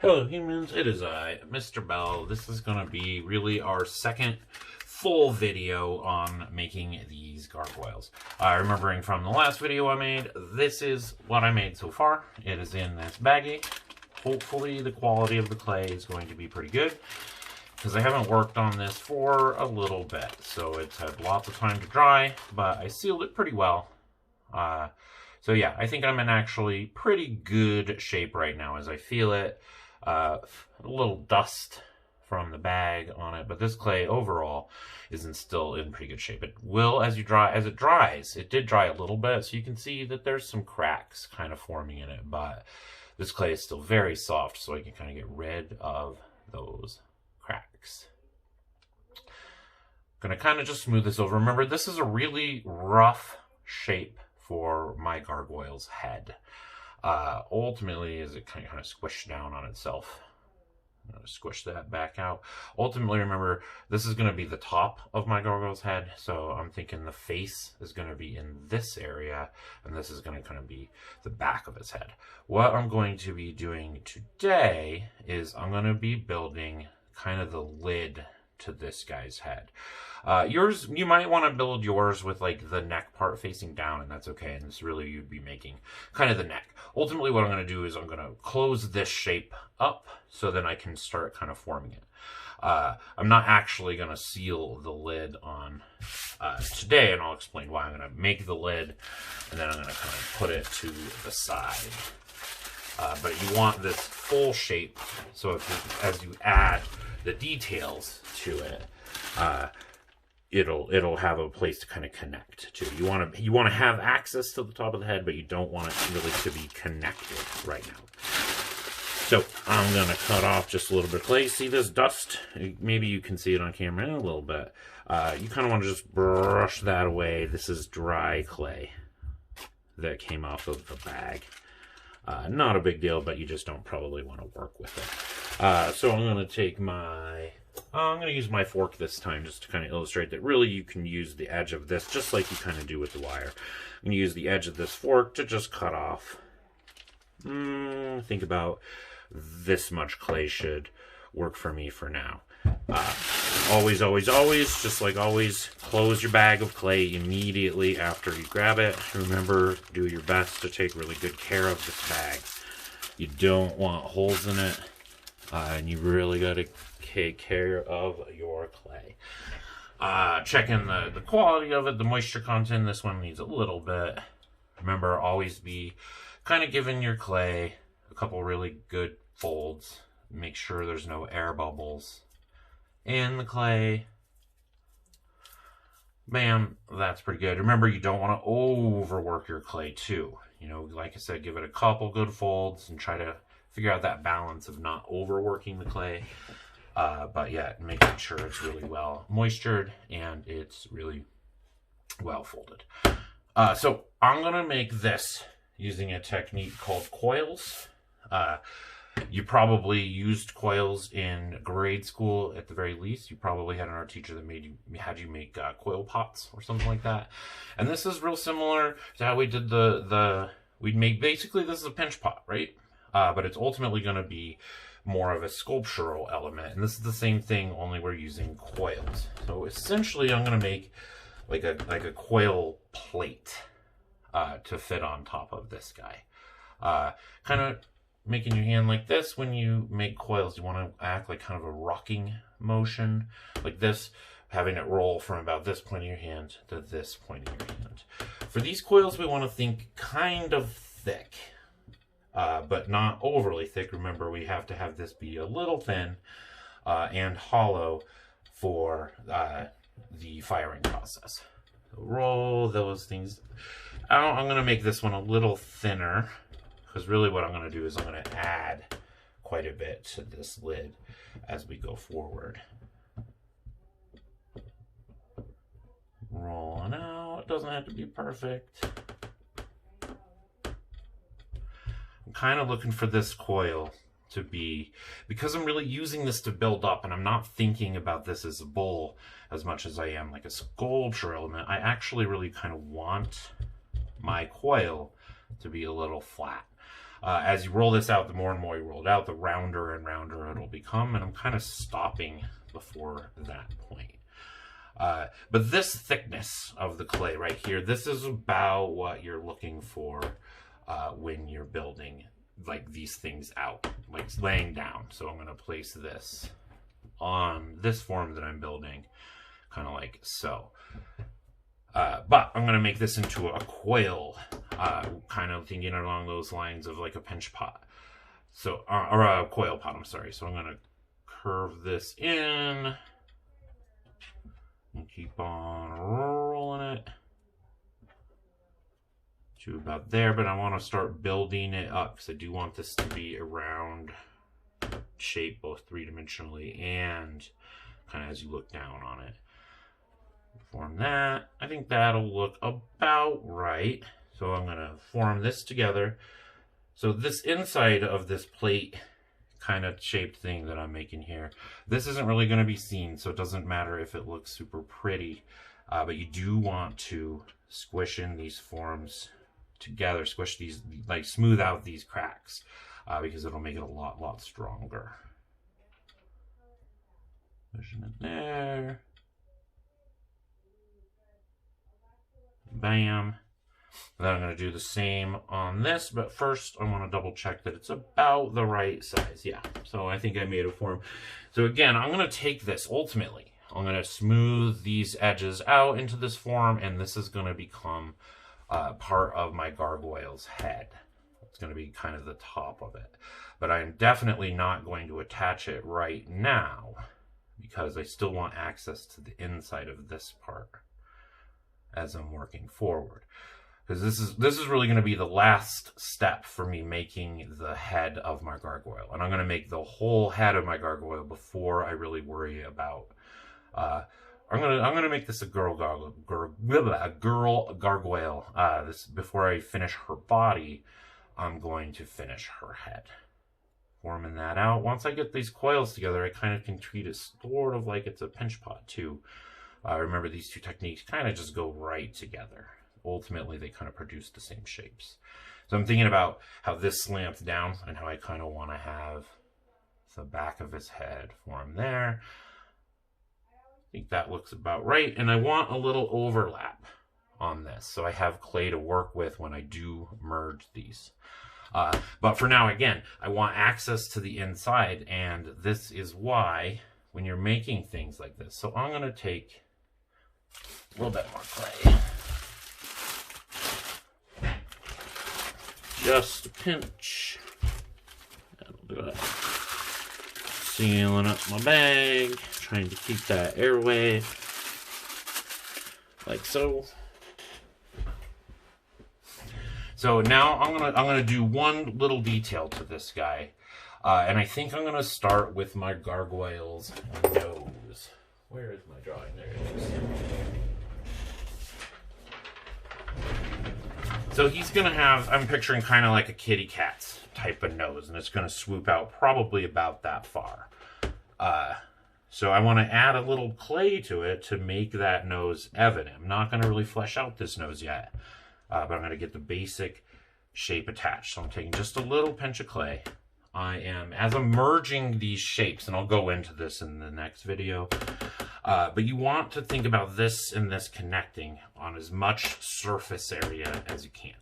Hello humans, it is I, Mr. Bell. This is going to be really our second full video on making these gargoyles. Remembering from the last video I made, this is what I made so far. It is in this baggie. Hopefully the quality of the clay is going to be pretty good, because I haven't worked on this for a little bit. So it's had lots of time to dry, but I sealed it pretty well. So yeah, I think I'm in actually pretty good shape right now as I feel it. A little dust from the bag on it, but this clay overall still in pretty good shape. It will, as it dries, it did dry a little bit, so you can see that there's some cracks kind of forming in it, but this clay is still very soft, so I can kind of get rid of those cracks. I'm going to kind of just smooth this over. Remember, this is a really rough shape for my gargoyle's head. Ultimately, as it kind of squished down on itself, I'm going to squish that back out. Ultimately, remember, this is going to be the top of my gargoyle's head, so I'm thinking the face is going to be in this area, and this is going to kind of be the back of his head. What I'm going to be doing today is I'm going to be building kind of the lid to this guy's head. You might want to build yours with like the neck part facing down, and that's okay. And this really, you'd be making kind of the neck. Ultimately, what I'm going to do is I'm going to close this shape up so then I can start kind of forming it. I'm not actually going to seal the lid on today, and I'll explain why. I'm going to make the lid, and then I'm going to kind of put it to the side. But you want this full shape, so as you add the details to it, it'll have a place to kind of connect to. You want to have access to the top of the head, but you don't want it really to be connected right now. So I'm gonna cut off just a little bit of clay. See this dust? Maybe you can see it on camera a little bit. You kind of want to just brush that away. This is dry clay that came off of the bag. Not a big deal, but you just don't probably want to work with it. So I'm going to take I'm going to use my fork this time just to kind of illustrate that really you can use the edge of this just like you kind of do with the wire. I'm going to use the edge of this fork to just cut off. Think about this much clay should work for me for now. Always, just like always, close your bag of clay immediately after you grab it. Remember, do your best to take really good care of this bag. You don't want holes in it, and you really got to take care of your clay. Checking the quality of it, the moisture content. This one needs a little bit. Remember, always be kind of giving your clay a couple really good folds. Make sure there's no air bubbles in the clay. Bam, that's pretty good. Remember, you don't want to overwork your clay too. You know, like I said, give it a couple good folds and try to figure out that balance of not overworking the clay. But yeah, making sure it's really well moistured and it's really well folded. So I'm gonna make this using a technique called coils. You probably used coils in grade school at the very least. You probably had an art teacher that had you make coil pots or something like that. And this is real similar to how we did we'd make, basically this is a pinch pot, right? But it's ultimately going to be more of a sculptural element. And this is the same thing, only we're using coils. So essentially I'm going to make like a coil plate to fit on top of this guy. Kind of making your hand like this. When you make coils, you want to act like kind of a rocking motion like this, having it roll from about this point of your hand to this point of your hand. For these coils, we want to think kind of thick, but not overly thick. Remember, we have to have this be a little thin and hollow for the firing process. So roll those things out. I'm going to make this one a little thinner, because really what I'm going to do is I'm going to add quite a bit to this lid as we go forward. Rolling out. It doesn't have to be perfect. I'm kind of looking for this coil to be, because I'm really using this to build up and I'm not thinking about this as a bowl as much as I am like a sculpture element. I actually really kind of want my coil to be a little flat. As you roll this out, the more and more you roll it out, the rounder and rounder it'll become, and I'm kind of stopping before that point. But this thickness of the clay right here, this is about what you're looking for when you're building like these things out, like laying down. So I'm going to place this on this form that I'm building, kind of like so. But I'm going to make this into a coil, kind of thinking along those lines of like a pinch pot. So, or a coil pot, I'm sorry. So I'm going to curve this in and keep on rolling it to about there, but I want to start building it up because I do want this to be a round shape, both three-dimensionally and kind of as you look down on it. Form that. I think that'll look about right. So I'm going to form this together. So this inside of this plate kind of shaped thing that I'm making here, this isn't really going to be seen, so it doesn't matter if it looks super pretty, but you do want to squish in these forms together, squish these, like smooth out these cracks, because it'll make it a lot stronger. Pushing it there. Bam. And then I'm going to do the same on this, but first I want to double check that it's about the right size. Yeah, so I think I made a form. So again, I'm going to take this, ultimately, I'm going to smooth these edges out into this form, and this is going to become part of my gargoyle's head. It's going to be kind of the top of it. But I'm definitely not going to attach it right now, because I still want access to the inside of this part as I'm working forward. Because this is really going to be the last step for me making the head of my gargoyle. And I'm going to make the whole head of my gargoyle before I really worry about... I'm gonna make this a girl gargoyle. This before I finish her body, I'm going to finish her head. Forming that out. Once I get these coils together, I kind of can treat it sort of like it's a pinch pot too. Remember, these two techniques kind of just go right together. Ultimately, they kind of produce the same shapes. So I'm thinking about how this slants down and how I kind of want to have the back of his head form there. I think that looks about right. And I want a little overlap on this, so I have clay to work with when I do merge these. But for now, again, I want access to the inside, and this is why when you're making things like this. So I'm going to take a little bit more clay. Just a pinch. That'll do it. Sealing up my bag, trying to keep that airway like so. So now I'm gonna do one little detail to this guy, and I think I'm gonna start with my gargoyle's nose. Where is my drawing? There it is. So he's gonna have, I'm picturing kind of like a kitty cat's type of nose, and it's gonna swoop out probably about that far. So I want to add a little clay to it to make that nose evident. I'm not going to really flesh out this nose yet, but I'm going to get the basic shape attached. So I'm taking just a little pinch of clay. As I'm merging these shapes, and I'll go into this in the next video, but you want to think about this and this connecting on as much surface area as you can.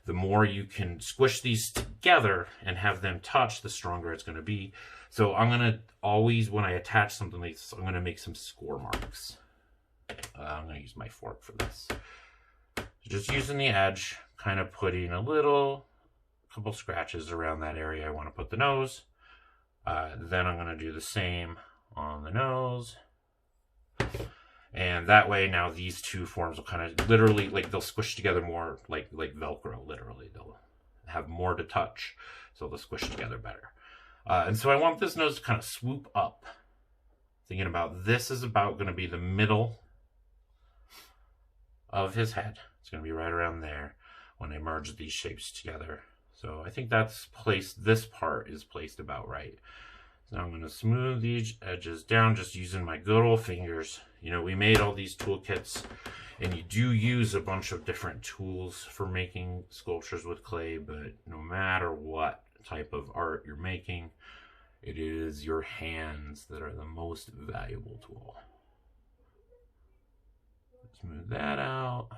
The more you can squish these together and have them touch, the stronger it's going to be. So I'm going to always, when I attach something like this, I'm going to make some score marks. I'm going to use my fork for this. Just using the edge, kind of putting couple scratches around that area I want to put the nose. Then I'm going to do the same on the nose. And that way now these two forms will kind of literally, like they'll squish together more like Velcro, literally. They'll have more to touch, so they'll squish together better. And so I want this nose to kind of swoop up. Thinking about this is about going to be the middle of his head. It's going to be right around there when I merge these shapes together. So I think that's placed, this part is placed about right. So I'm going to smooth these edges down just using my good old fingers. You know, we made all these toolkits, and you do use a bunch of different tools for making sculptures with clay, but no matter what type of art you're making, it is your hands that are the most valuable tool. Smooth that out.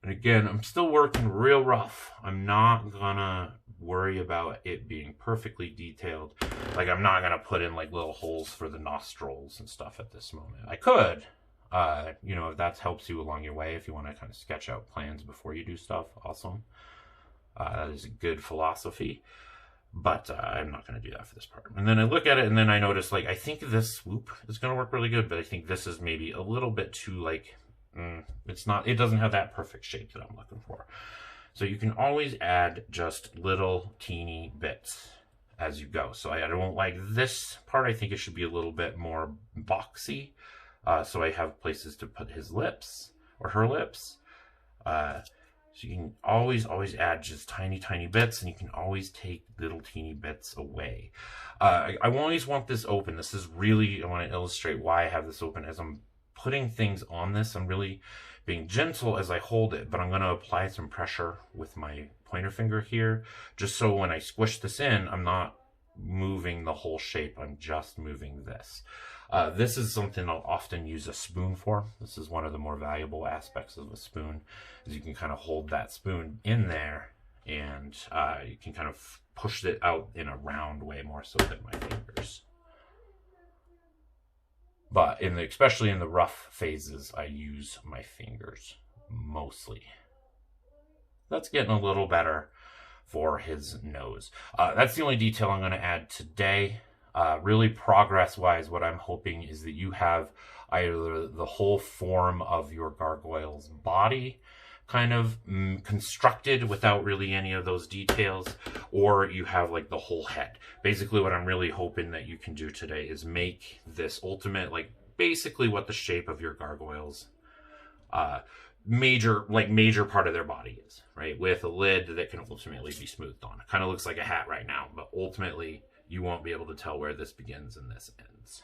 And again, I'm still working real rough. I'm not gonna worry about it being perfectly detailed. Like, I'm not gonna put in like little holes for the nostrils and stuff at this moment. I could, you know, if that helps you along your way, if you want to kind of sketch out plans before you do stuff, awesome. That is a good philosophy. But I'm not going to do that for this part. And then I look at it, and then I notice, like, I think this swoop is going to work really good, but I think this is maybe a little bit too, like, it's not, it doesn't have that perfect shape that I'm looking for. So you can always add just little teeny bits as you go. So I don't like this part. I think it should be a little bit more boxy. So I have places to put his lips or her lips. So you can always add just tiny bits, and you can always take little teeny bits away. I always want this open. This is really, I want to illustrate why I have this open. As I'm putting things on this, I'm really being gentle as I hold it, but I'm going to apply some pressure with my pointer finger here, just so when I squish this in, I'm not moving the whole shape, I'm just moving this. This is something I'll often use a spoon for. This is one of the more valuable aspects of a spoon, is you can kind of hold that spoon in there, and you can kind of push it out in a round way more so than my fingers. But especially in the rough phases, I use my fingers mostly. That's getting a little better for his nose. That's the only detail I'm going to add today. Really progress-wise, what I'm hoping is that you have either the whole form of your gargoyle's body kind of constructed without really any of those details, or you have like the whole head. Basically what I'm really hoping that you can do today is make this ultimate, like basically what the shape of your gargoyles major part of their body is, right? With a lid that can ultimately be smoothed on. It kind of looks like a hat right now, but ultimately you won't be able to tell where this begins and this ends.